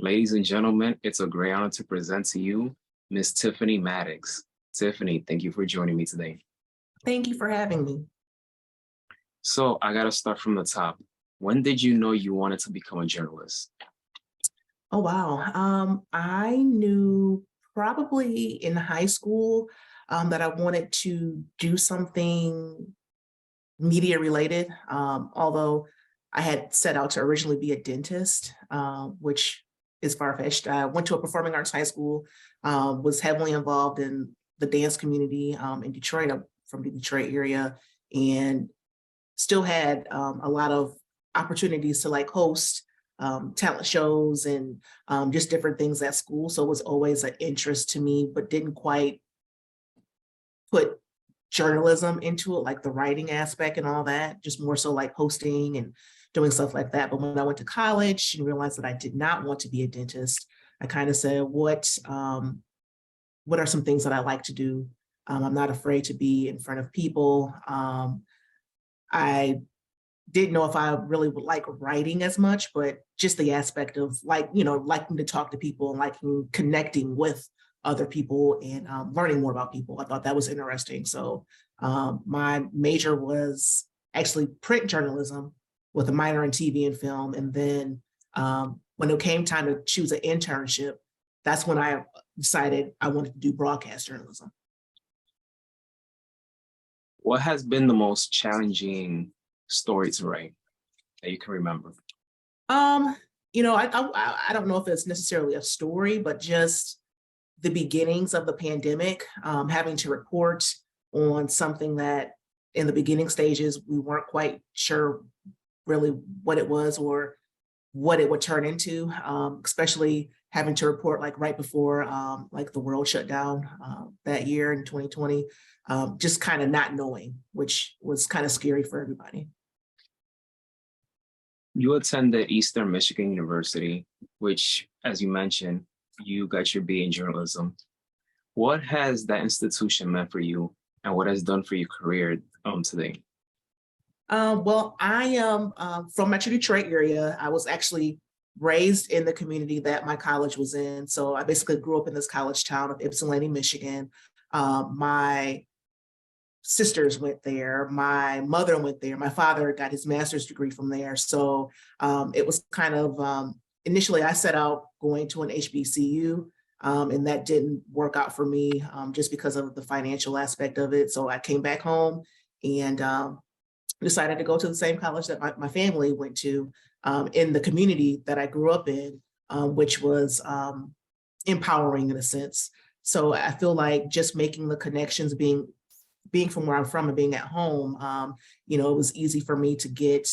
Ladies and gentlemen, it's a great honor to present to you Miss Tiffany Maddox. Tiffany, thank you for joining me today. Thank you for having me. So I gotta start from the top. When did you know you wanted to become a journalist? Oh, wow. I knew probably in high school that I wanted to do something media related, although I had set out to originally be a dentist, which is far-fetched. I went to a performing arts high school, was heavily involved in the dance community in Detroit. I'm from the Detroit area, and still had a lot of opportunities to like host talent shows and just different things at school. So it was always an interest to me, but didn't quite put journalism into it, like the writing aspect and all that, just more so like hosting and doing stuff like that. But when I went to college and realized that I did not want to be a dentist, I kind of said, what are some things that I like to do? I'm not afraid to be in front of people. I didn't know if I really would like writing as much, but just the aspect of like, liking to talk to people and liking connecting with other people and learning more about people. I thought that was interesting. So my major was actually print journalism with a minor in TV and film. And then when it came time to choose an internship, that's when I decided I wanted to do broadcast journalism. What has been the most challenging story to write that you can remember? Um, I don't know if it's necessarily a story, but just the beginnings of the pandemic, having to report on something that in the beginning stages, we weren't quite sure really what it was or what it would turn into, especially having to report like right before like the world shut down that year in 2020, just kind of not knowing, which was kind of scary for everybody. You attended Eastern Michigan University, which, as you mentioned, you got your BA in journalism. What has that institution meant for you and what has done for your career today? Well, I am from Metro Detroit area. I was actually raised in the community that my college was in. So I basically grew up in this college town of Ypsilanti, Michigan. My sisters went there. My mother went there. My father got his master's degree from there. So it was kind of, initially I set out going to an HBCU, and that didn't work out for me just because of the financial aspect of it. So I came back home and decided to go to the same college that my family went to in the community that I grew up in, which was empowering in a sense. So I feel like just making the connections, being from where I'm from and being at home, it was easy for me to get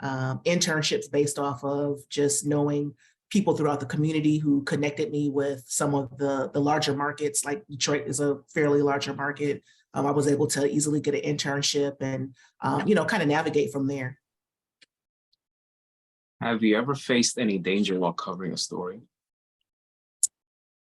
internships based off of just knowing people throughout the community who connected me with some of the larger markets. Like Detroit is a fairly larger market. I was able to easily get an internship and, kind of navigate from there. Have you ever faced any danger while covering a story?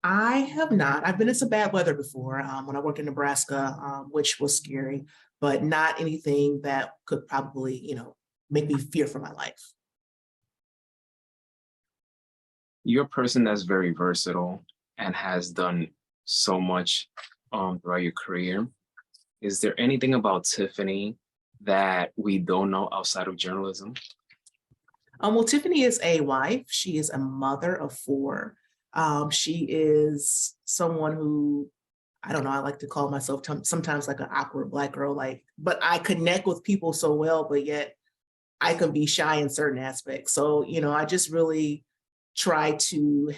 I have not. I've been in some bad weather before when I worked in Nebraska, which was scary, but not anything that could probably, make me fear for my life. You're a person that's very versatile and has done so much throughout your career. Is there anything about Tiffany that we don't know outside of journalism? Well, Tiffany is a wife. She is a mother of four. She is someone who, I don't know, I like to call myself sometimes like an awkward Black girl, but I connect with people so well, but yet I can be shy in certain aspects. So, I just really try to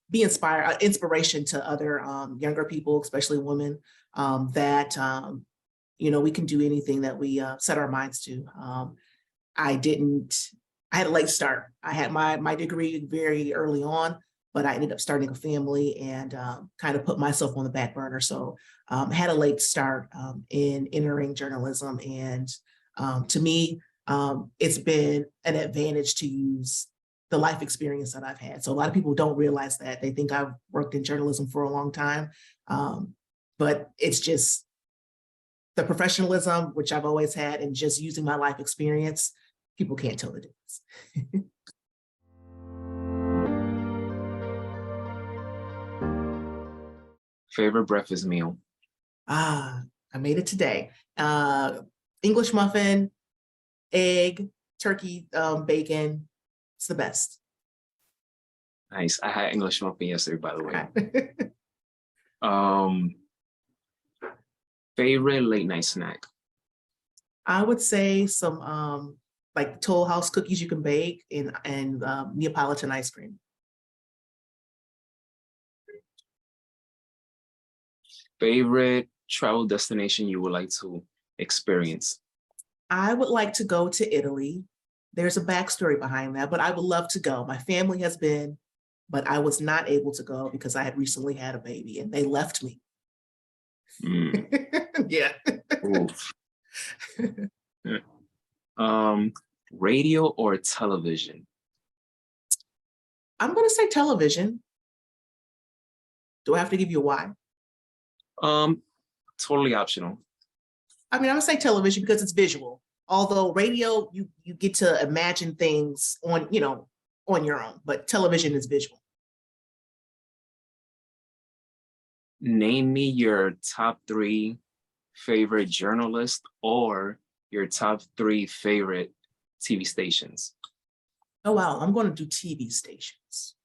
be inspiration to other younger people, especially women, that, we can do anything that we set our minds to. I didn't, I had a late start. I had my degree very early on, but I ended up starting a family and kind of put myself on the back burner. So had a late start in entering journalism. And to me, it's been an advantage to use the life experience that I've had. So a lot of people don't realize that. They think I've worked in journalism for a long time, but it's just the professionalism, which I've always had, and just using my life experience. People can't tell the difference. Favorite breakfast meal? Ah, I made it today. Uh, English muffin, egg, turkey, bacon. It's the best. Nice. I had English muffin yesterday, by the way. Okay. Um, Favorite late night snack? I would say some like Toll House cookies you can bake and Neapolitan ice cream. Favorite travel destination you would like to experience? I would like to go to Italy. There's a backstory behind that, but I would love to go. My family has been, but I was not able to go because I had recently had a baby and they left me. Mm, Yeah. oof. Um, Radio or television? I'm going to say television. Do I have to give you a why? Um, Totally optional. I mean, I'm going to say television because it's visual. Although radio, you get to imagine things on, on your own, but television is visual. Name me your top three favorite journalists or your top three favorite TV stations. Oh, wow. I'm going to do TV stations.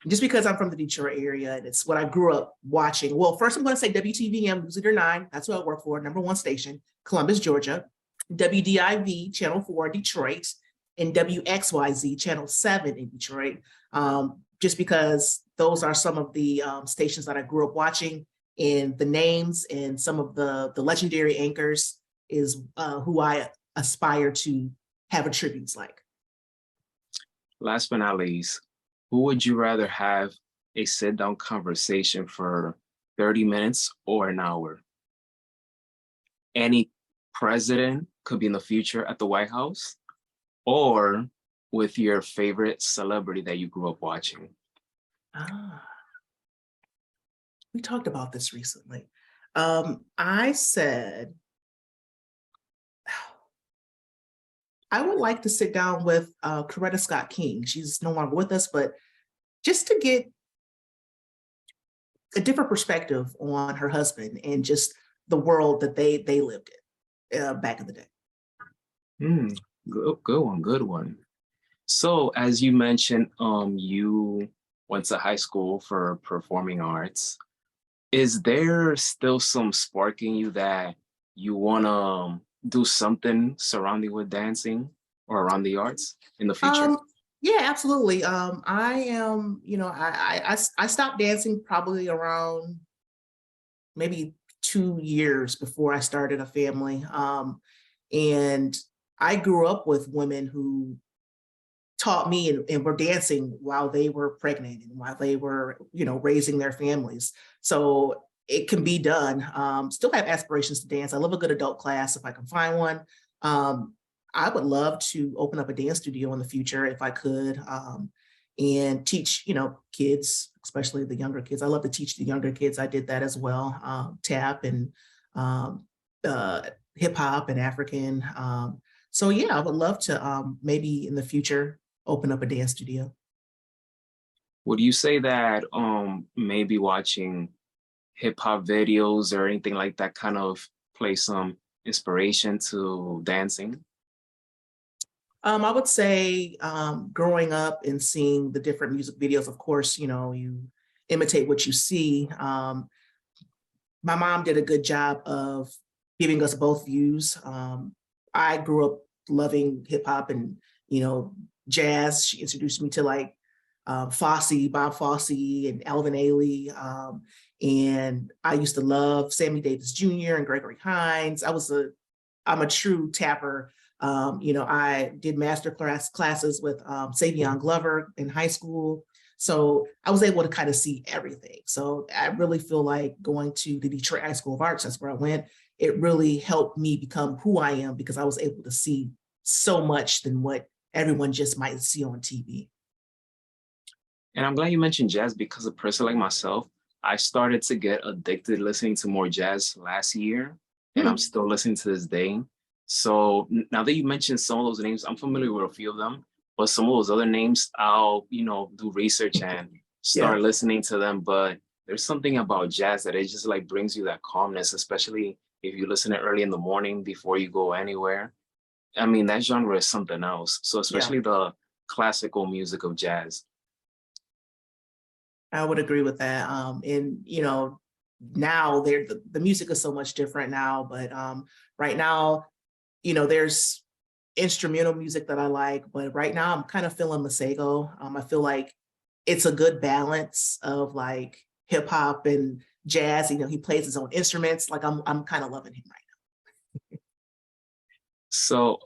Just because I'm from the Detroit area and it's what I grew up watching. Well, first I'm going to say WTVM News Leader 9. That's what I work for, #1 station, Columbus, Georgia. WDIV, Channel 4, Detroit, and WXYZ, Channel 7 in Detroit. Just because those are some of the stations that I grew up watching, and the names and some of the legendary anchors is who I aspire to have attributes like. Last but not least, who would you rather have a sit down conversation for 30 minutes or an hour? Any president could be in the future at the White House or with your favorite celebrity that you grew up watching. Ah, we talked about this recently. I said, I would like to sit down with Coretta Scott King. She's no longer with us, but just to get a different perspective on her husband and just the world that they lived in back in the day. Hmm, good one, good one. So as you mentioned, you went to high school for performing arts. Is there still some spark in you that you wanna do something surrounding with dancing or around the arts in the future? Um, yeah, absolutely. I am, I stopped dancing probably around maybe 2 years before I started a family. And I grew up with women who taught me and were dancing while they were pregnant and while they were, raising their families. So it can be done. Still have aspirations to dance. I love a good adult class if I can find one. Um, I would love to open up a dance studio in the future if I could, and teach, kids, especially the younger kids. I love to teach the younger kids. I did that as well, tap and um, hip hop and African. So yeah, I would love to maybe in the future open up a dance studio. Would you say that maybe watching hip hop videos or anything like that kind of play some inspiration to dancing? I would say growing up and seeing the different music videos, of course, you imitate what you see. My mom did a good job of giving us both views. I grew up loving hip hop and, you know, jazz. She introduced me to like Fosse, Bob Fosse, and Alvin Ailey. And I used to love Sammy Davis Jr. and Gregory Hines. I'm a true tapper. I did classes with Savion Glover in high school. So I was able to kind of see everything. So I really feel like going to the Detroit High School of Arts, that's where I went, it really helped me become who I am because I was able to see so much than what everyone just might see on TV. And I'm glad you mentioned jazz because a person like myself, I started to get addicted listening to more jazz last year, and I'm Hmm. still listening to this day. So now that you mentioned some of those names, I'm familiar with a few of them, but some of those other names, I'll, do research and Yeah. start listening to them. But there's something about jazz that it just like brings you that calmness, especially if you listen to it early in the morning before you go anywhere. I mean, that genre is something else. So Yeah, especially the classical music of jazz. I would agree with that. And now the music is so much different now, but right now, there's instrumental music that I like, but right now I'm kind of feeling Masego. I feel like it's a good balance of like hip hop and jazz. He plays his own instruments. Like I'm kind of loving him right So,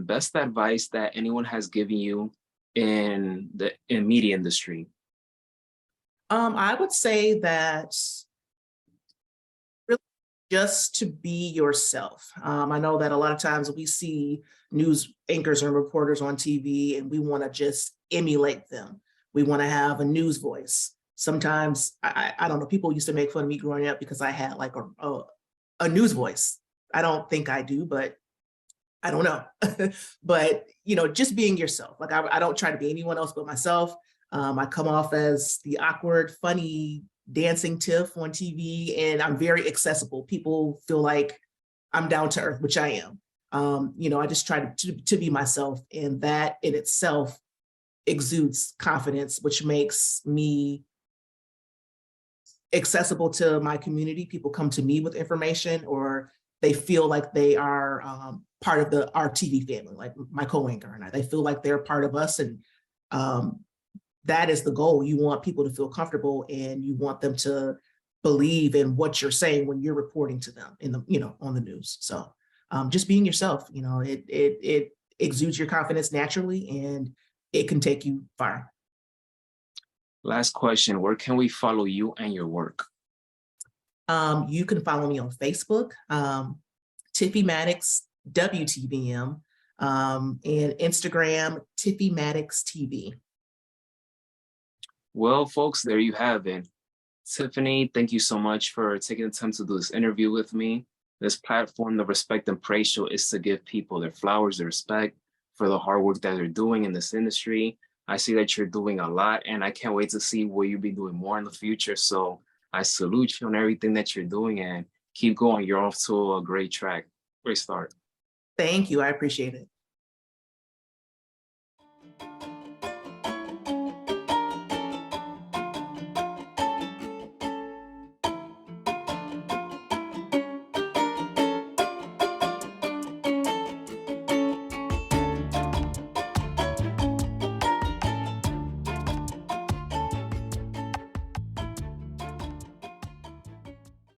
best advice that anyone has given you in the media industry. now. I would say that really just to be yourself. I know that a lot of times we see news anchors and reporters on TV and we want to just emulate them. We want to have a news voice. Sometimes I don't know. People used to make fun of me growing up because I had like a news voice. I don't think I do, but I don't know. But just being yourself. Like I don't try to be anyone else but myself. I come off as the awkward, funny, dancing Tiff on TV, and I'm very accessible. People feel like I'm down to earth, which I am. I just try to be myself, and that in itself exudes confidence, which makes me accessible to my community. People come to me with information, or they feel like they are part of the our TV family, like my co-anchor and I. They feel like they're part of us, and um, that is the goal. You want people to feel comfortable, and you want them to believe in what you're saying when you're reporting to them in the on the news. So just being yourself, it exudes your confidence naturally, and it can take you far. Last question, where can we follow you and your work? You can follow me on Facebook, Tiffy Maddox WTVM, and Instagram Tiffy Maddox TV. Well, folks, there you have it. Tiffany, thank you so much for taking the time to do this interview with me. This platform, the Respect and Praise Show, is to give people their flowers, their respect for the hard work that they're doing in this industry. I see that you're doing a lot, and I can't wait to see what you'll be doing more in the future. So I salute you on everything that you're doing, and keep going. You're off to a great track. Great start. Thank you. I appreciate it.